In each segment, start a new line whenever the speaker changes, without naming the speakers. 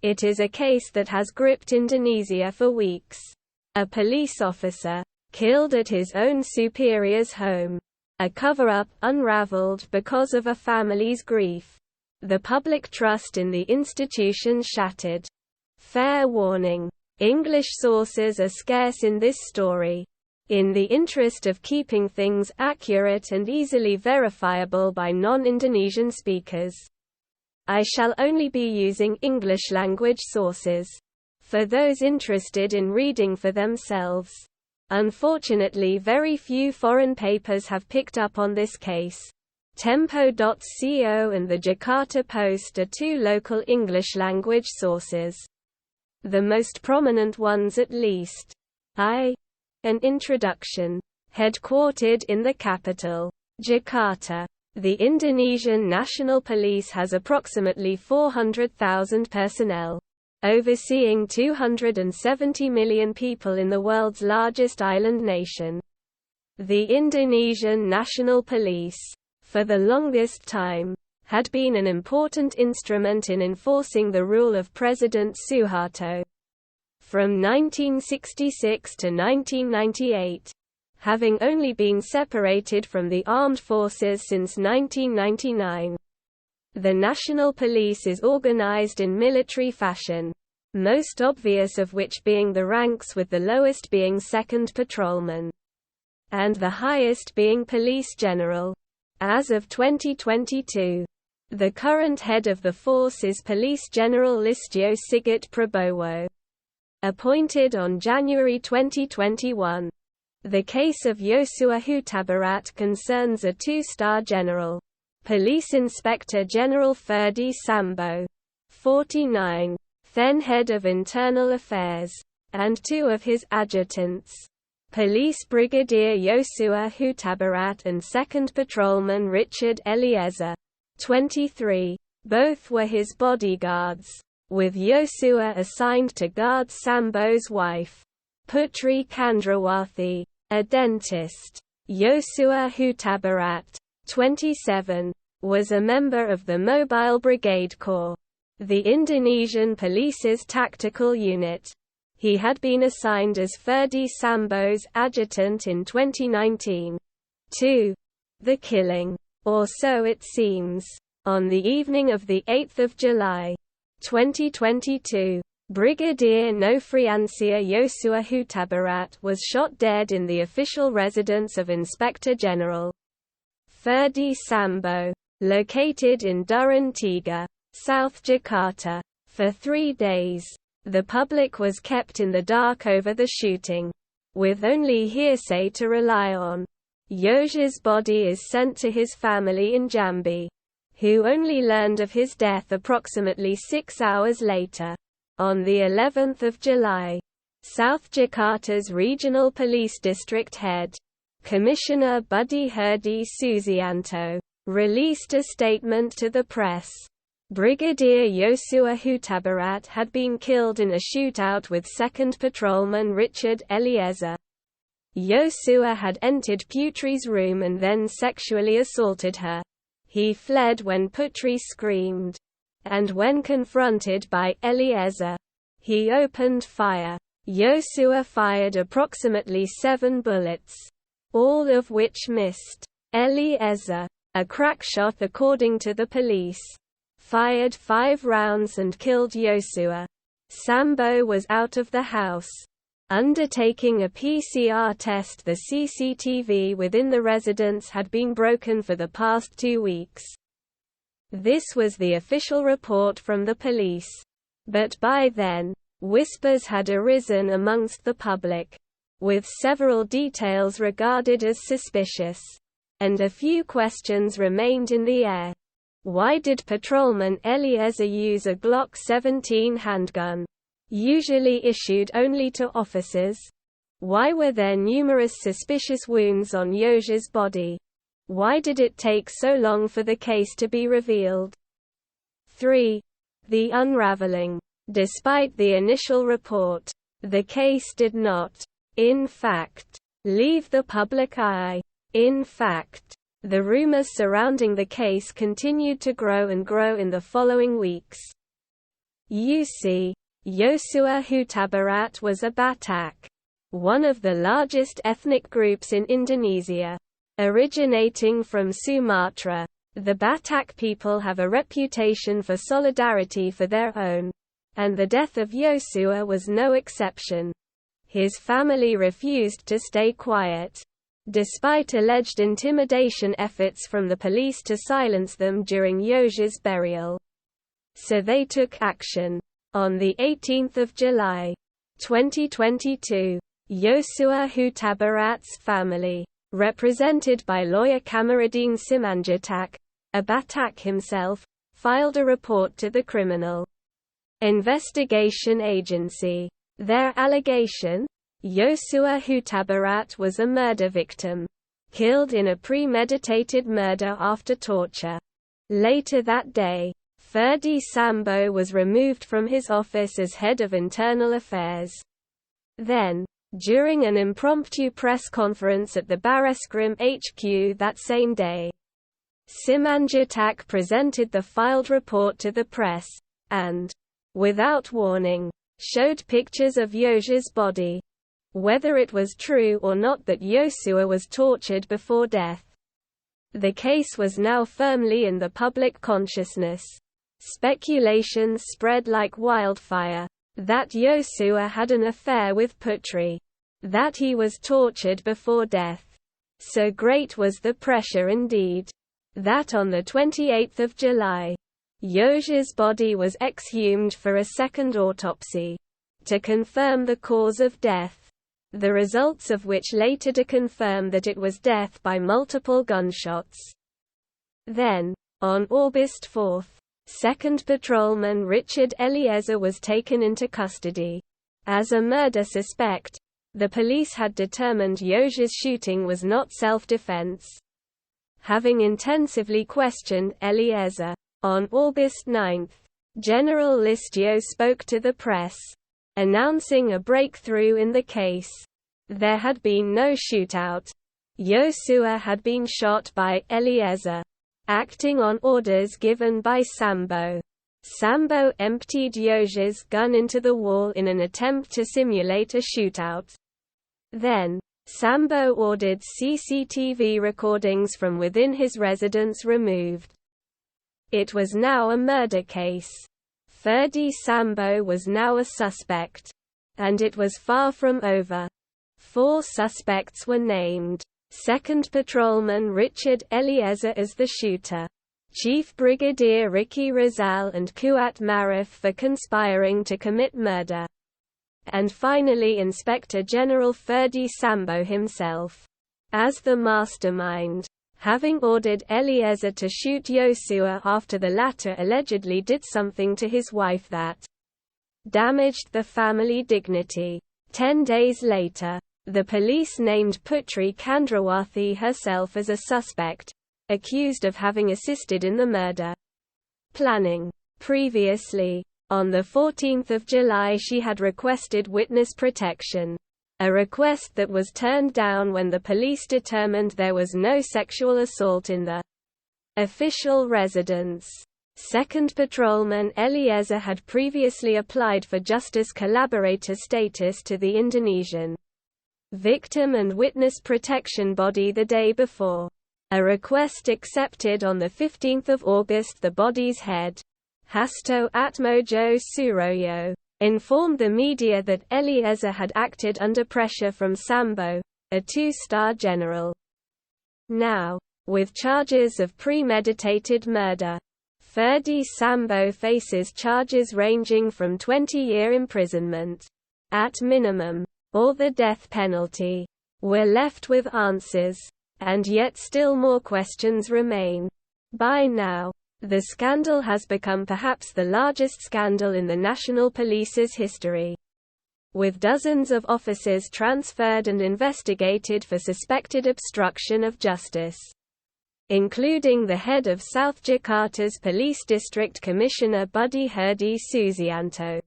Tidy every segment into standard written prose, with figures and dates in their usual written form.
It is a case that has gripped Indonesia for weeks. A police officer killed at his own superior's home. A cover-up unraveled because of a family's grief. The public trust in the institution shattered. Fair warning. English sources are scarce in this story. In the interest of keeping things accurate and easily verifiable by non-Indonesian speakers, I shall only be using English-language sources. For those interested in reading for themselves. Unfortunately, very few foreign papers have picked up on this case. Tempo.co and the Jakarta Post are two local English-language sources. The most prominent ones at least. An introduction. Headquartered in the capital, Jakarta. The Indonesian National Police has approximately 400,000 personnel, overseeing 270 million people in the world's largest island nation. The Indonesian National Police, for the longest time, had been an important instrument in enforcing the rule of President Suharto. From 1966 to 1998, having only been separated from the armed forces since 1999. The National Police is organized in military fashion, most obvious of which being the ranks, with the lowest being second patrolman, and the highest being police general. As of 2022, the current head of the force is Police General Listio Sigit Prabowo, appointed on January 2021. The case of Yosua Hutabarat concerns a two-star general, Police Inspector General Ferdi Sambo, 49, then head of Internal Affairs, and two of his adjutants, Police Brigadier Yosua Hutabarat and Second Patrolman Richard Eliezer, 23. Both were his bodyguards, with Yosua assigned to guard Sambo's wife, Putri Candrawati, a dentist. Yosua Hutabarat, 27, was a member of the Mobile Brigade Corps, the Indonesian police's tactical unit. He had been assigned as Ferdi Sambo's adjutant in 2019. 2. The killing, or so it seems, on the evening of 8 July, 2022, Brigadier Nofriansyah Yosua Hutabarat was shot dead in the official residence of Inspector General Ferdi Sambo, located in Duren 3, South Jakarta. For 3 days, the public was kept in the dark over the shooting, with only hearsay to rely on. Yosua's body is sent to his family in Jambi, who only learned of his death approximately 6 hours later. On the 11th of July, South Jakarta's Regional Police District Head, Commissioner Budi Herdi Suzianto, released a statement to the press. Brigadier Yosua Hutabarat had been killed in a shootout with Second Patrolman Richard Eliezer. Yosua had entered Putri's room and then sexually assaulted her. He fled when Putri screamed, and when confronted by Eliezer, he opened fire. Yosua fired approximately 7 bullets, all of which missed. Eliezer, a crack shot according to the police, fired 5 rounds and killed Yosua. Sambo was out of the house, undertaking a PCR test. The CCTV within the residence had been broken for the past 2 weeks. This was the official report from the police. But by then, whispers had arisen amongst the public, with several details regarded as suspicious, and a few questions remained in the air. Why did Patrolman Eliezer use a Glock 17 handgun, usually issued only to officers? Why were there numerous suspicious wounds on Yosua's body? Why did it take so long for the case to be revealed? 3. The unraveling. Despite the initial report, the case did not, in fact, leave the public eye. In fact, the rumors surrounding the case continued to grow and grow in the following weeks. UC. Yosua Hutabarat was a Batak, one of the largest ethnic groups in Indonesia. Originating from Sumatra, the Batak people have a reputation for solidarity for their own, and the death of Yosua was no exception. His family refused to stay quiet, despite alleged intimidation efforts from the police to silence them during Yosua's burial. So they took action. On 18 July 2022, Yosua Hutabarat's family, represented by lawyer Kamarudin Simanjuntak, a Batak himself, filed a report to the Criminal Investigation Agency. Their allegation? Yosua Hutabarat was a murder victim, killed in a premeditated murder after torture. Later that day, Ferdi Sambo was removed from his office as head of internal affairs. Then, during an impromptu press conference at the Barreskrim HQ that same day, Simanjuntak presented the filed report to the press, and, without warning, showed pictures of Yosua's body. Whether it was true or not that Yosua was tortured before death, the case was now firmly in the public consciousness. Speculations spread like wildfire that Yosua had an affair with Putri, that he was tortured before death. So great was the pressure indeed, that on 28 July, Yosua's body was exhumed for a second autopsy, to confirm the cause of death, the results of which later to confirm that it was death by multiple gunshots. Then, on August 4, 2nd Patrolman Richard Eliezer was taken into custody. As a murder suspect, the police had determined Yosua's shooting was not self-defense. Having intensively questioned Eliezer, on August 9, General Listio spoke to the press, announcing a breakthrough in the case. There had been no shootout. Yosua had been shot by Eliezer, acting on orders given by Sambo. Sambo emptied Yosua's gun into the wall in an attempt to simulate a shootout. Then, Sambo ordered CCTV recordings from within his residence removed. It was now a murder case. Ferdi Sambo was now a suspect. And it was far from over. 4 suspects were named. 2nd Patrolman Richard Eliezer as the shooter, Chief Brigadier Ricky Rizal and Kuat Marif for conspiring to commit murder, and finally Inspector General Ferdi Sambo himself, as the mastermind, having ordered Eliezer to shoot Yosua after the latter allegedly did something to his wife that damaged the family dignity. 10 days later, the police named Putri Candrawati herself as a suspect, accused of having assisted in the murder planning. Previously, on 14 July she had requested witness protection, a request that was turned down when the police determined there was no sexual assault in the official residence. 2nd Patrolman Eliezer had previously applied for justice collaborator status to the Indonesian Victim and Witness Protection Body the day before. A request accepted on 15 August. The body's head, Hasto Atmojo Suroyo, informed the media that Eliezer had acted under pressure from Sambo, a 2-star general. Now, with charges of premeditated murder, Ferdi Sambo faces charges ranging from 20-year imprisonment, at minimum, or the death penalty. We're left with answers, and yet still more questions remain. By now, the scandal has become perhaps the largest scandal in the National Police's history, with dozens of officers transferred and investigated for suspected obstruction of justice, including the head of South Jakarta's Police District Commissioner Budi Herdi Suzianto,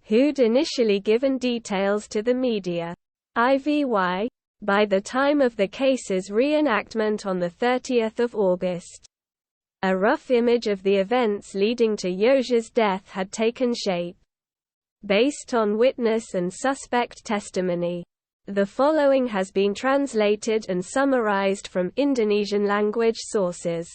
who'd initially given details to the media. IVY, by the time of the case's reenactment on 30 August, A rough image of the events leading to Yosua's death had taken shape. Based on witness and suspect testimony, the following has been translated and summarized from Indonesian language sources,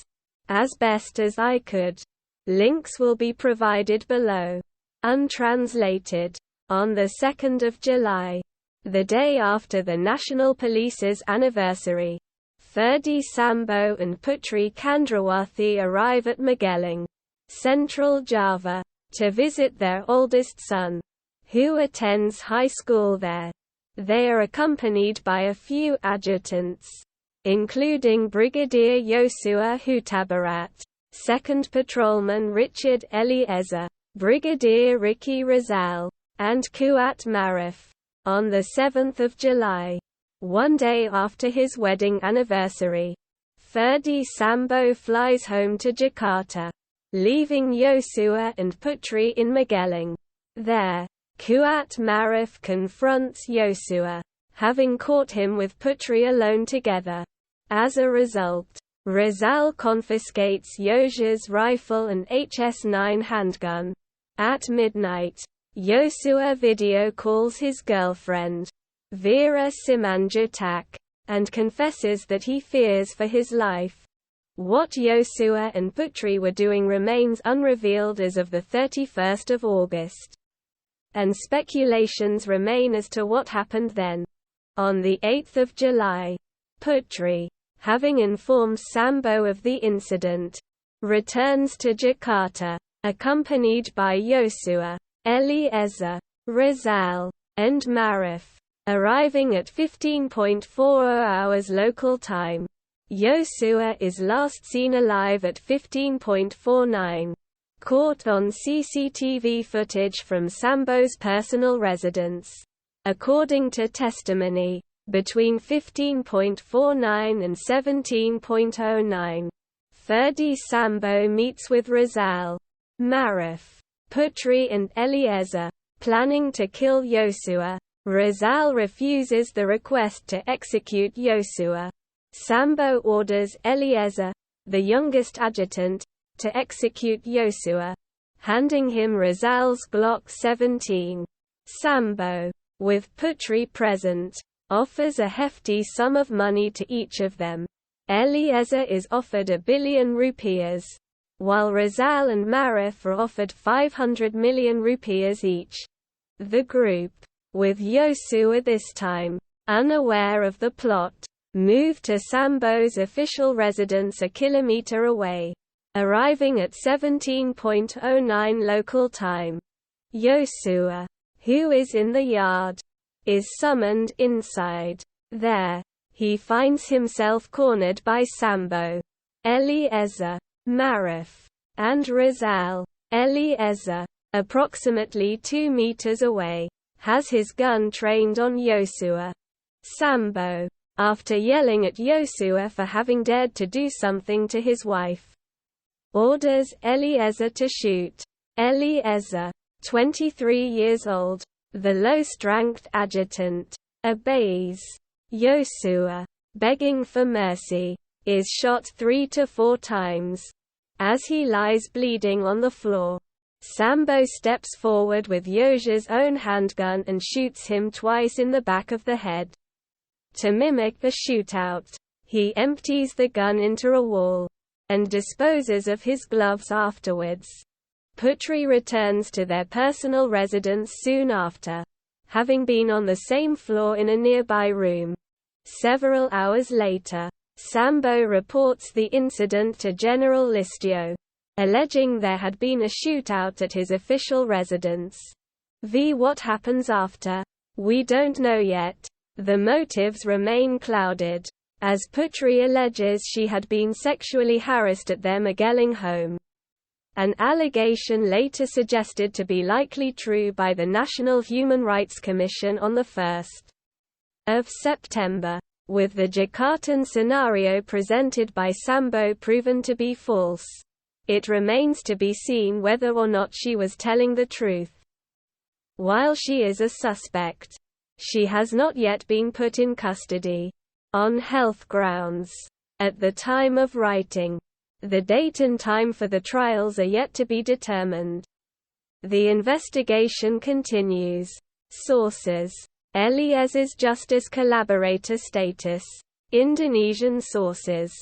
as best as I could. Links will be provided below. Untranslated. On the 2nd of July, the day after the National Police's anniversary, Ferdi Sambo and Putri Candrawati arrive at Magelang, Central Java, to visit their oldest son, who attends high school there. They are accompanied by a few adjutants, including Brigadier Yosua Hutabarat, 2nd Patrolman Richard Eliezer, Brigadier Ricky Rizal, and Kuat Marif. On 7 July, one day after his wedding anniversary, Ferdi Sambo flies home to Jakarta, leaving Yosua and Putri in Magelang. There, Kuat Marif confronts Yosua, having caught him with Putri alone together. As a result, Rizal confiscates Yosua's rifle and HS-9 handgun. At midnight, Yosua video calls his girlfriend, Vera Simanjutak, and confesses that he fears for his life. What Yosua and Putri were doing remains unrevealed as of 31 August. And speculations remain as to what happened then. On 8 July, Putri, having informed Sambo of the incident, returns to Jakarta, accompanied by Yosua, Eliezer, Rizal, and Marif. Arriving at 15.40 hours local time, Yosua is last seen alive at 15.49. Caught on CCTV footage from Sambo's personal residence. According to testimony, between 15.49 and 17.09, Ferdi Sambo meets with Rizal, Marif, Putri and Eliezer, planning to kill Yosua. Rizal refuses the request to execute Yosua. Sambo orders Eliezer, the youngest adjutant, to execute Yosua, handing him Rizal's Glock 17. Sambo, with Putri present, offers a hefty sum of money to each of them. Eliezer is offered 1 billion rupiahs, while Rizal and Marif are offered 500 million rupiahs each. The group, with Yosua this time, unaware of the plot, moved to Sambo's official residence a kilometer away. Arriving at 17.09 local time, Yosua, who is in the yard, is summoned inside. There, he finds himself cornered by Sambo, Eliezer, Marif, and Rizal. Eliezer, approximately 2 meters away, has his gun trained on Yosua. Sambo, after yelling at Yosua for having dared to do something to his wife, orders Eliezer to shoot. Eliezer, 23 years old, the lowest-ranked adjutant, obeys. Yosua, begging for mercy, is shot 3 to 4 times. As he lies bleeding on the floor, Sambo steps forward with Yosua's own handgun and shoots him twice in the back of the head. To mimic the shootout, he empties the gun into a wall, and disposes of his gloves afterwards. Putri returns to their personal residence soon after, having been on the same floor in a nearby room. Several hours later, Sambo reports the incident to General Listio, alleging there had been a shootout at his official residence. What happens after? We don't know yet. The motives remain clouded, as Putri alleges she had been sexually harassed at their Magelang home. An allegation later suggested to be likely true by the National Human Rights Commission on 1 September, with the Jakartan scenario presented by Sambo proven to be false. It remains to be seen whether or not she was telling the truth. While she is a suspect, she has not yet been put in custody, on health grounds. At the time of writing, The date and time for the trials are yet to be determined. The investigation continues. Sources: Eliezer's Justice Collaborator status. Indonesian sources